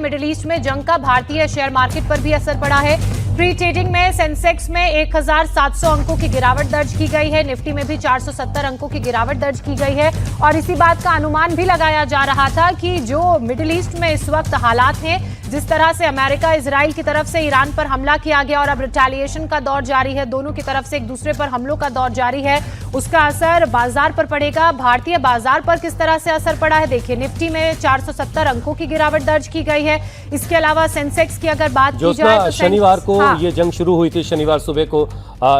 Middle east में जंग का भारतीय शेयर मार्केट पर भी असर पड़ा है। प्री ट्रेडिंग में सेंसेक्स में 1700 अंकों की गिरावट दर्ज की गई है। निफ्टी में भी 470 अंकों की गिरावट दर्ज की गई है और इसी बात का अनुमान भी लगाया जा रहा था कि जो मिडिल ईस्ट में इस वक्त हालात हैं, जिस तरह से अमेरिका इजराइल की तरफ से ईरान पर हमला किया गया और अब रिटेलिएशन का दौर जारी है, दोनों की तरफ से एक दूसरे पर हमलों का दौर जारी है, उसका असर बाजार पर पड़ेगा। भारतीय बाजार पर किस तरह से असर पड़ा है देखिए, निफ्टी में 470 अंकों की गिरावट दर्ज की गई है। इसके अलावा सेंसेक्स की अगर बात की जाए तो शनिवार को ये जंग शुरू हुई थी, शनिवार सुबह को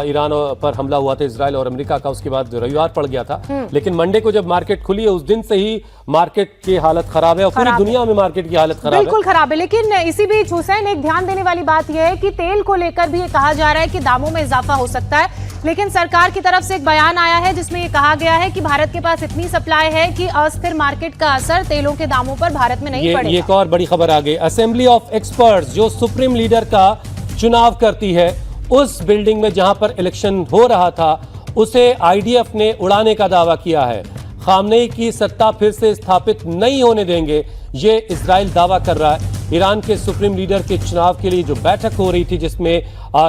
ईरान पर हमला हुआ था इजराइल और अमेरिका का, उसके बाद रविवार पड़ गया था। लेकिन मंडे को जब मार्केट खुली है उस दिन से ही मार्केट की हालत खराब है और पूरी दुनिया में मार्केट की हालत खराब है, बिल्कुल खराब है। लेकिन इसी बीच हुसैन, एक ध्यान देने वाली बात यह है कि तेल को लेकर भी ये कहा जा रहा है कि दामों में इजाफा हो सकता है, लेकिन सरकार की तरफ से एक बयान आया है जिसमें ये कहा गया है कि भारत के पास इतनी सप्लाई है कि अस्थिर मार्केट का असर तेलों के दामों पर भारत में नहीं पड़ेगा। ये एक और बड़ी खबर आ गई। असेंबली ऑफ एक्सपर्ट्स जो सुप्रीम लीडर का चुनाव करती है, उस बिल्डिंग में जहां पर इलेक्शन हो रहा था उसे आईडीएफ ने उड़ाने का दावा किया है। खामनेई की सत्ता फिर से स्थापित नहीं होने देंगे, ये इजराइल दावा कर रहा है। ईरान के सुप्रीम लीडर के चुनाव के लिए जो बैठक हो रही थी, जिसमें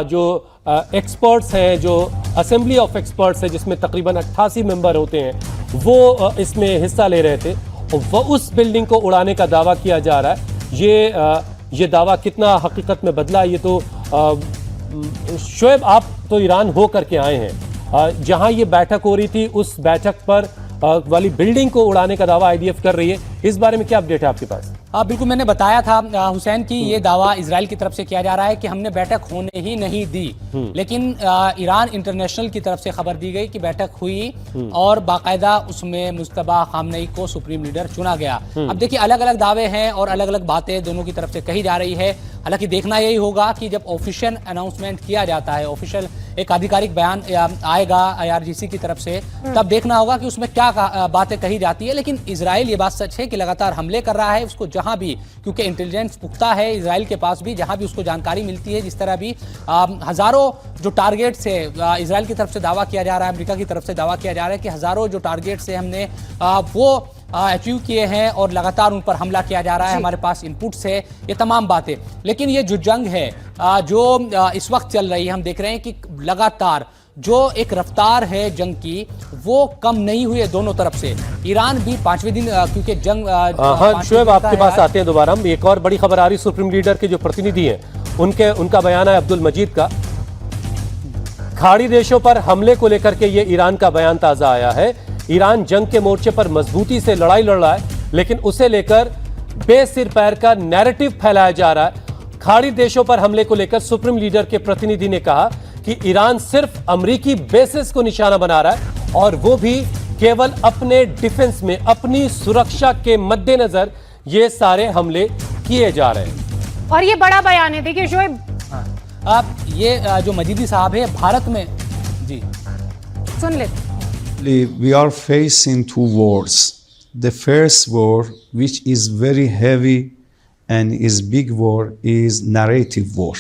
जो एक्सपर्ट्स हैं, जो असेंबली ऑफ एक्सपर्ट्स है जिसमें तकरीबन 88 मेंबर होते हैं, वो इसमें हिस्सा ले रहे थे और वो उस बिल्डिंग को उड़ाने का दावा किया जा रहा है। ये दावा कितना हकीकत में बदला, ये तो शोएब आप तो ईरान हो करके आए हैं, जहां ये बैठक हो रही थी उस बैठक पर वाली बिल्डिंग को उड़ाने का दावा आईडीएफ कर रही है, इस बारे में क्या अपडेट है आपके पास? बिल्कुल, मैंने बताया था हुसैन की ये दावा इजराइल की तरफ से किया जा रहा है कि हमने बैठक होने ही नहीं दी, लेकिन ईरान इंटरनेशनल की तरफ से खबर दी गई कि बैठक हुई और बाकायदा उसमें मुस्तबा खामनेई को सुप्रीम लीडर चुना गया। अब देखिए, अलग अलग दावे हैं और अलग अलग बातें दोनों की तरफ से कही जा रही है। हालांकि देखना यही होगा कि जब ऑफिशियल अनाउंसमेंट किया जाता है, ऑफिशियल एक आधिकारिक बयान आएगा आईआरजीसी की तरफ से, तब देखना होगा कि उसमें क्या बातें कही जाती है। लेकिन इजराइल, ये बात सच है कि लगातार हमले कर रहा है, उसको जहां भी, क्योंकि इंटेलिजेंस पुख्ता है इजराइल के पास भी, जहां भी उसको जानकारी मिलती है, जिस तरह भी हजारों जो टारगेट्स है इजराइल की तरफ से दावा किया जा रहा है, अमेरिका की तरफ से दावा किया जा रहा है कि हजारों जो टारगेट्स है हमने वो अचीव किए हैं और लगातार उन पर हमला किया जा रहा है, हमारे पास इनपुट्स है, ये तमाम बातें। लेकिन ये जो जंग है जो इस वक्त चल रही है, हम देख रहे हैं कि लगातार जो एक रफ्तार है जंग की, वो कम नहीं हुई है दोनों तरफ से। ईरान भी 5वें दिन, क्योंकि जंग शोएब आपके पास आते हैं दोबारा हम। एक और बड़ी खबर आ रही, सुप्रीम लीडर के जो प्रतिनिधि हैं उनका बयान है अब्दुल मजीद का। खाड़ी देशों पर हमले को लेकर के ये ईरान का बयान ताजा आया है। ईरान जंग के मोर्चे पर मजबूती से लड़ाई लड़ रहा है, लेकिन उसे लेकर बेसिर पैर का नैरेटिव फैलाया जा रहा है। खाड़ी देशों पर हमले को लेकर सुप्रीम लीडर के प्रतिनिधि ने कहा कि ईरान सिर्फ अमेरिकी बेसिस को निशाना बना रहा है और वो भी केवल अपने डिफेंस में, अपनी सुरक्षा के मद्देनजर ये सारे हमले किए जा रहे हैं। और ये बड़ा बयान है, देखिए शोएब, अब ये जो मजीदी साहब है भारत में, जी सुन ले। We are facing two wars. The first war, which is very heavy and is big war, is narrative war.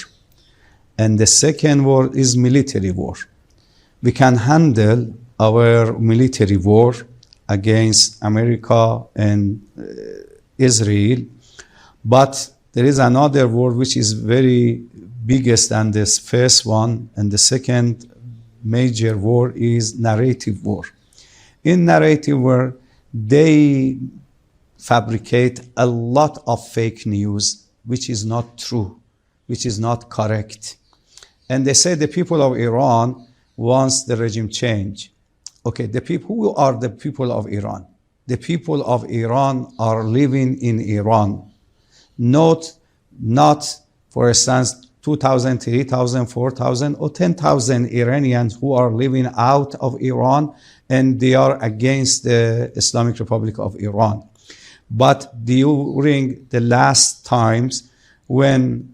And the second war is military war. We can handle our military war against America and Israel, but there is another war which is very biggest than this first one, and the second major war is narrative war. In narrative war, they fabricate a lot of fake news, which is not true, which is not correct. And they say the people of Iran wants the regime change. Okay, who are the people of Iran? The people of Iran are living in Iran. Not, for instance, 2,000, 3,000, 4,000 or 10,000 Iranians who are living out of Iran and they are against the Islamic Republic of Iran. But during the last times when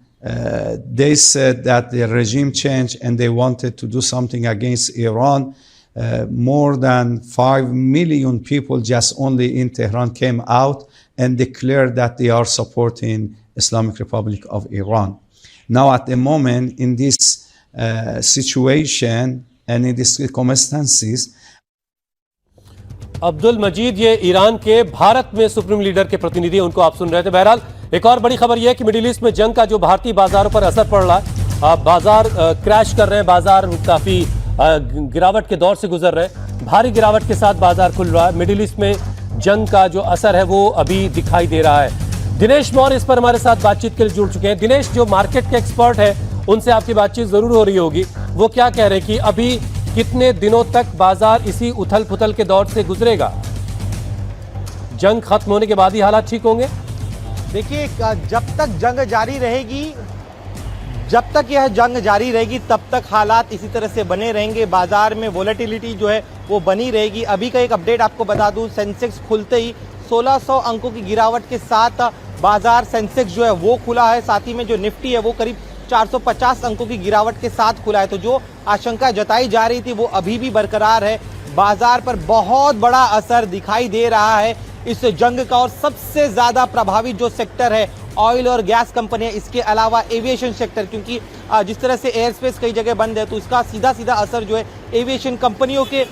they said that the regime changed and they wanted to do something against Iran, more than 5 million people just only in Tehran came out and declared that they are supporting Islamic Republic of Iran. Now at the moment in this situation and in these circumstances, Abdul मजीद ये Iran के भारत में supreme leader के प्रतिनिधि, उनको आप सुन रहे थे। बहरहाल एक और बड़ी खबर यह है कि मिडिल ईस्ट में जंग का जो भारतीय बाजारों पर असर पड़ रहा है, बाजार क्रैश कर रहे हैं, बाजार काफी गिरावट के दौर से गुजर रहे हैं, भारी गिरावट के साथ बाजार खुल रहा है। मिडिल ईस्ट में जंग का जो असर है वो अभी दिखाई दे रहा है। दिनेश मौर्य इस पर हमारे साथ बातचीत के लिए जुड़ चुके हैं। दिनेश, जो मार्केट के एक्सपर्ट है उनसे आपकी बातचीत जरूर हो रही होगी, वो क्या कह रहे हैं कि अभी कितने दिनों तक बाजार इसी उथल पुथल के दौर से गुजरेगा? जंग खत्म होने के बाद ही हालात ठीक होंगे? देखिए, जब तक जंग जारी रहेगी, जब तक यह जंग जारी रहेगी तब तक हालात इसी तरह से बने रहेंगे। बाजार में वोलेटिलिटी जो है वो बनी रहेगी। अभी का एक अपडेट आपको बता दूं, सेंसेक्स खुलते ही 1600 अंकों की गिरावट के साथ बाजार सेंसेक्स जो है वो खुला है। साथ ही में जो निफ्टी है वो करीब 450 अंकों की गिरावट के साथ खुला है। तो जो आशंका जताई जा रही थी वो अभी भी बरकरार है। बाजार पर बहुत बड़ा असर दिखाई दे रहा है इस जंग का, और सबसे ज्यादा प्रभावित जो सेक्टर है ऑयल और गैस कंपनियां, इसके अलावा एविएशन सेक्टर, क्योंकि जिस तरह से एयर स्पेस कई जगह बंद है तो इसका सीधा सीधा असर जो है एविएशन कंपनियों के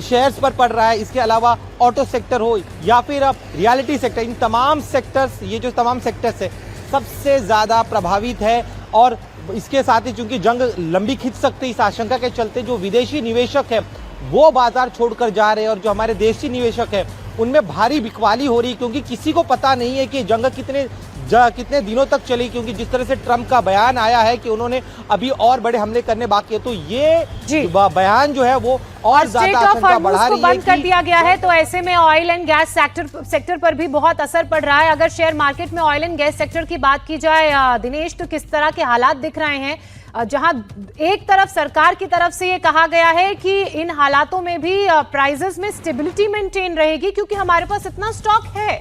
शेयर्स पर पड़ रहा है। इसके अलावा ऑटो सेक्टर हो या फिर रियलिटी सेक्टर, इन तमाम सेक्टर्स, ये जो तमाम सेक्टर्स है सबसे ज़्यादा प्रभावित है। और इसके साथ ही चूंकि जंग लंबी खिंच सकती है, इस आशंका के चलते जो विदेशी निवेशक है वो बाजार छोड़कर जा रहे हैं, और जो हमारे देशी निवेशक है उनमें भारी बिकवाली हो रही है, क्योंकि किसी को पता नहीं है कि जंग कितने दिनों तक चली। क्योंकि जिस तरह से ट्रंप का बयान आया है कि उन्होंने अभी और बड़े हमले करने बाकी है, तो ये बयान जो है वो और ज्यादा आशंका बढ़ा रही है। बंद कर दिया गया है, तो ऐसे में ऑयल एंड गैस सेक्टर पर भी बहुत असर पड़ रहा है। अगर शेयर मार्केट में ऑयल एंड गैस सेक्टर की बात की जाए दिनेश, तो किस तरह के हालात दिख रहे हैं, जहां एक तरफ सरकार की तरफ से ये कहा गया है कि इन हालातों में भी प्राइसेस में स्टेबिलिटी मेंटेन रहेगी क्योंकि हमारे पास इतना स्टॉक है।